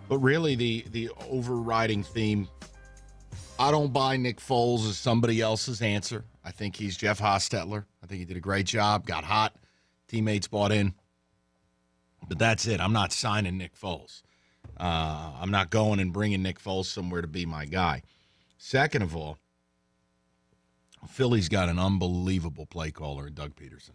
But really, the overriding theme, I don't buy Nick Foles as somebody else's answer. I think he's Jeff Hostetler. I think he did a great job, got hot, teammates bought in. But that's it. I'm not signing Nick Foles. I'm not going and bringing Nick Foles somewhere to be my guy. Second of all, Philly's got an unbelievable play caller in Doug Peterson.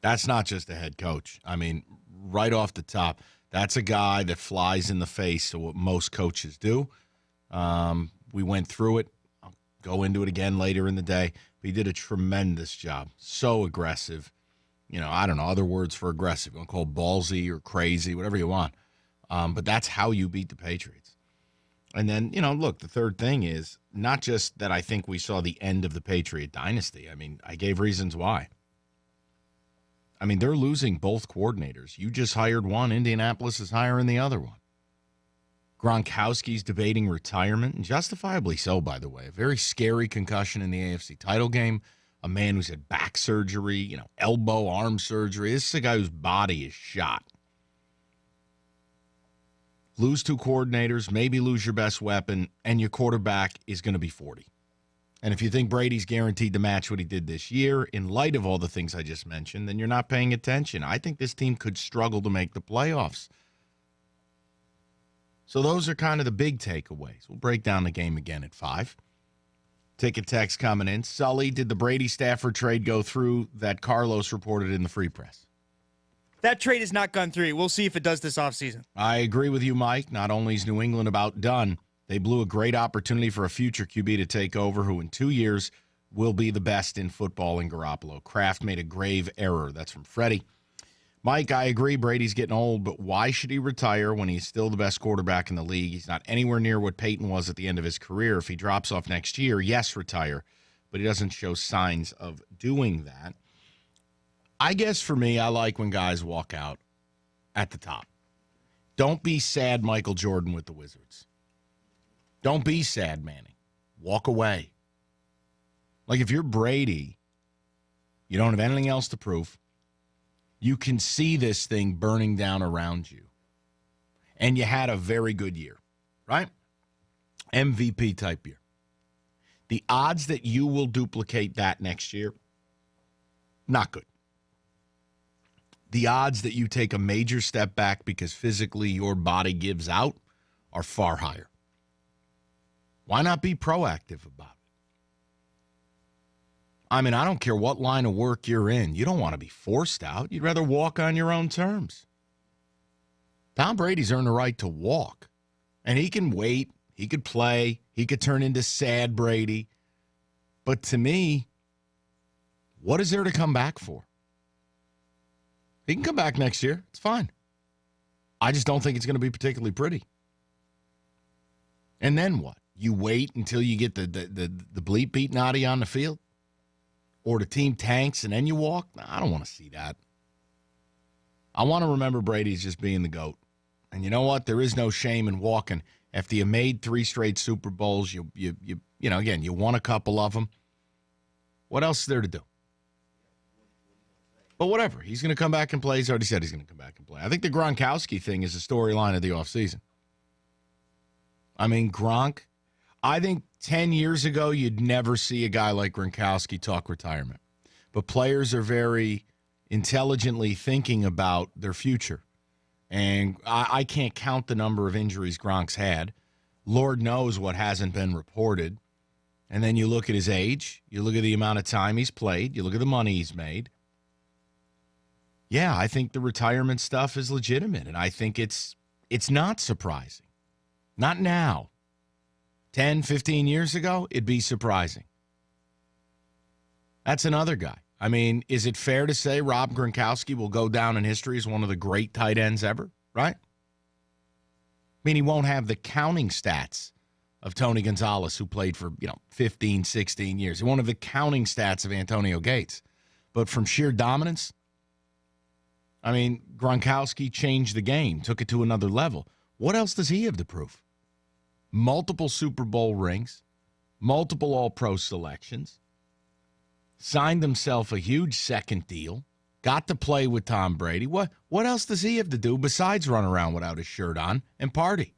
That's not just a head coach. I mean, right off the top, that's a guy that flies in the face of what most coaches do. We went through it. I'll go into it again later in the day. But he did a tremendous job. So aggressive. I don't know, other words for aggressive. You want to call it ballsy or crazy, whatever you want. But that's how you beat the Patriots. And then, look, the third thing is not just that I think we saw the end of the Patriot dynasty. I mean, I gave reasons why. I mean, they're losing both coordinators. You just hired one. Indianapolis is hiring the other one. Gronkowski's debating retirement, and justifiably so, by the way. A very scary concussion in the AFC title game. A man who's had back surgery, elbow, arm surgery. This is a guy whose body is shot. Lose two coordinators, maybe lose your best weapon, and your quarterback is going to be 40. And if you think Brady's guaranteed to match what he did this year, in light of all the things I just mentioned, then you're not paying attention. I think this team could struggle to make the playoffs. So those are kind of the big takeaways. We'll break down the game again at 5. Ticket text coming in. Sully, did the Brady-Stafford trade go through that Carlos reported in the Free Press? That trade has not gone through. We'll see if it does this offseason. I agree with you, Mike. Not only is New England about done, they blew a great opportunity for a future QB to take over who in 2 years will be the best in football in Garoppolo. Kraft made a grave error. That's from Freddie. Mike, I agree Brady's getting old, but why should he retire when he's still the best quarterback in the league? He's not anywhere near what Peyton was at the end of his career. If he drops off next year, yes, retire. But he doesn't show signs of doing that. I guess for me, I like when guys walk out at the top. Don't be sad Michael Jordan with the Wizards. Don't be sad Manning. Walk away. Like if you're Brady, you don't have anything else to prove. You can see this thing burning down around you. And you had a very good year, right? MVP type year. The odds that you will duplicate that next year, not good. The odds that you take a major step back because physically your body gives out are far higher. Why not be proactive about it? I mean, I don't care what line of work you're in. You don't want to be forced out. You'd rather walk on your own terms. Tom Brady's earned the right to walk. And he can wait. He could play. He could turn into sad Brady. But to me, what is there to come back for? He can come back next year. It's fine. I just don't think it's going to be particularly pretty. And then what? You wait until you get the bleep beaten out of you on the field? Or the team tanks and then you walk? Nah, I don't want to see that. I want to remember Brady's just being the GOAT. And you know what? There is no shame in walking. After you made 3 straight Super Bowls, you again, you won a couple of them. What else is there to do? But whatever. He's going to come back and play. He's already said he's going to come back and play. I think the Gronkowski thing is the storyline of the offseason. I mean, Gronk, I think 10 years ago, you'd never see a guy like Gronkowski talk retirement. But players are very intelligently thinking about their future. And I can't count the number of injuries Gronk's had. Lord knows what hasn't been reported. And then you look at his age. You look at the amount of time he's played. You look at the money he's made. Yeah, I think the retirement stuff is legitimate. And I think it's not surprising. Not now. 10, 15 years ago, it'd be surprising. That's another guy. I mean, is it fair to say Rob Gronkowski will go down in history as one of the great tight ends ever, right? I mean, he won't have the counting stats of Tony Gonzalez, who played for, 15, 16 years. He won't have the counting stats of Antonio Gates. But from sheer dominance, I mean, Gronkowski changed the game, took it to another level. What else does he have to prove? Multiple Super Bowl rings, multiple All-Pro selections, signed himself a huge second deal, got to play with Tom Brady. What else does he have to do besides run around without his shirt on and party?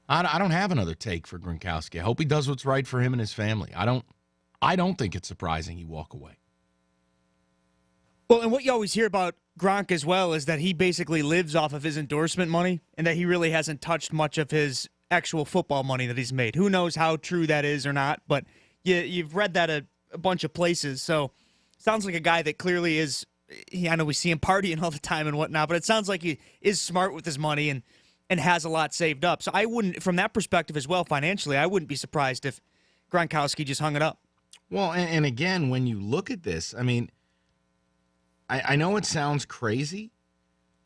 I don't have another take for Gronkowski. I hope he does what's right for him and his family. I don't think it's surprising he walk away. Well, and what you always hear about Gronk as well is that he basically lives off of his endorsement money and that he really hasn't touched much of his actual football money that he's made. Who knows how true that is or not, but you've read that a bunch of places. So sounds like a guy that clearly is, I know we see him partying all the time and whatnot, but it sounds like he is smart with his money and has a lot saved up. So I wouldn't, from that perspective as well, financially, I wouldn't be surprised if Gronkowski just hung it up. Well, and again, when you look at this, I mean, I know it sounds crazy,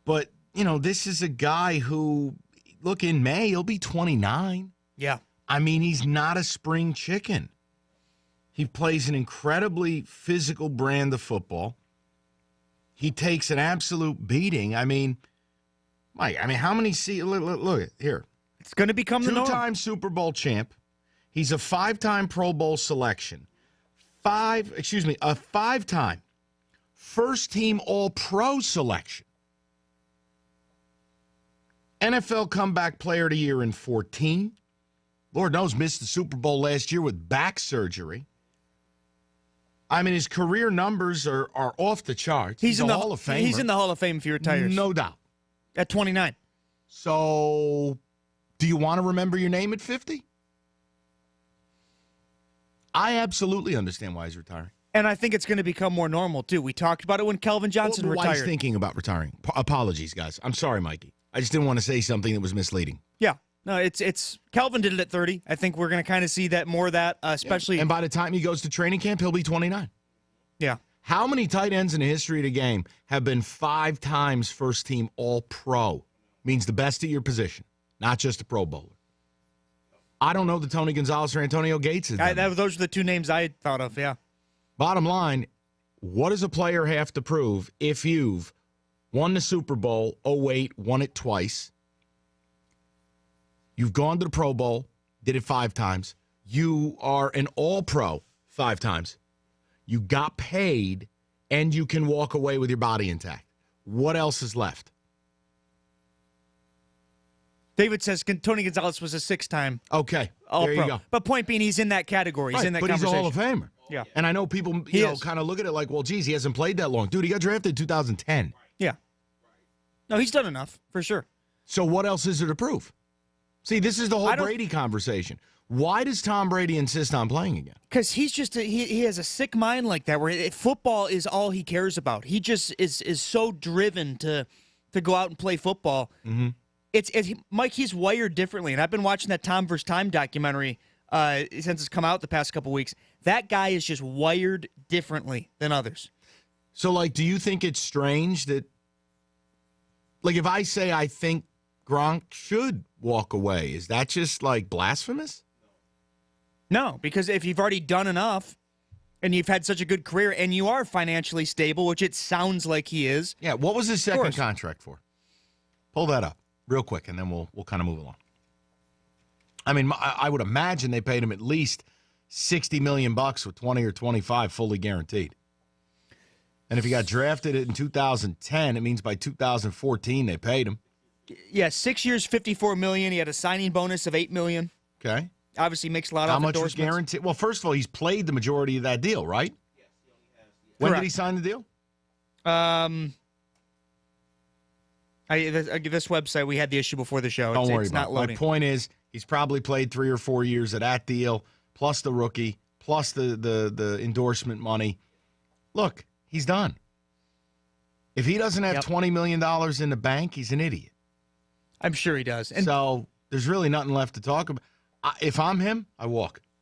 but, this is a guy who, look, in May, he'll be 29. Yeah. I mean, he's not a spring chicken. He plays an incredibly physical brand of football. He takes an absolute beating. I mean, Mike, how many look here. It's going to become the norm. Two-time Super Bowl champ. He's a 5-time Pro Bowl selection. A 5-time first-team All-Pro selection. NFL Comeback Player of the Year in 2014. Lord knows, missed the Super Bowl last year with back surgery. I mean, his career numbers are off the charts. He's in the Hall of Fame. He's in the Hall of Fame if he retires. No doubt. At 29. So, do you want to remember your name at 50? I absolutely understand why he's retiring. And I think it's going to become more normal, too. We talked about it when Calvin Johnson retired. Why he's thinking about retiring. Apologies, guys. I'm sorry, Mikey. I just didn't want to say something that was misleading. Yeah. No, it's Calvin did it at 30. I think we're going to kind of see that more of that, especially. Yeah. And by the time he goes to training camp, he'll be 29. Yeah. How many tight ends in the history of the game have been 5 times first-team All-Pro? Means the best at your position, not just a Pro Bowler. I don't know that Tony Gonzalez or Antonio Gates is. Those are the two names I thought of, yeah. Bottom line, what does a player have to prove if you've won the Super Bowl, 08, won it twice, you've gone to the Pro Bowl, did it 5 times, you are an All-Pro 5 times, you got paid, and you can walk away with your body intact? What else is left? David says Tony Gonzalez was a 6-time Okay, All-Pro. there you go. But point being, he's in that category. He's in that conversation. He's a Hall of Famer. Yeah. And I know people kind of look at it like, well, geez, he hasn't played that long. Dude, he got drafted in 2010. Yeah. No, he's done enough, for sure. So what else is there to prove? See, this is the whole Brady conversation. Why does Tom Brady insist on playing again? Because he's just he has a sick mind like that, where football is all he cares about. He just is so driven to go out and play football. Mm-hmm. Mike, he's wired differently, and I've been watching that Tom vs. Time documentary since it's come out the past couple weeks. That guy is just wired differently than others. So, do you think it's strange that, if I say I think Gronk should walk away, is that just, blasphemous? No, because if you've already done enough and you've had such a good career and you are financially stable, which it sounds like he is. Yeah, what was his second contract for? Pull that up real quick, and then we'll kind of move along. I mean, I would imagine they paid him at least $60 million with 20 or 25 fully guaranteed. And if he got drafted in 2010, it means by 2014 they paid him. Yeah, 6 years, $54 million. He had a signing bonus of $8 million. Okay. Obviously makes a lot of How much was guaranteed? Well, first of all, he's played the majority of that deal, right? Yes, he only has. When did he sign the deal? This website, we had the issue before the show. Don't worry it's about not loading. My point is, he's probably played 3 or 4 years of that deal, plus the rookie, plus the endorsement money. Look, he's done. If he doesn't have $20 million in the bank, he's an idiot. I'm sure he does. So there's really nothing left to talk about. If I'm him, I walk.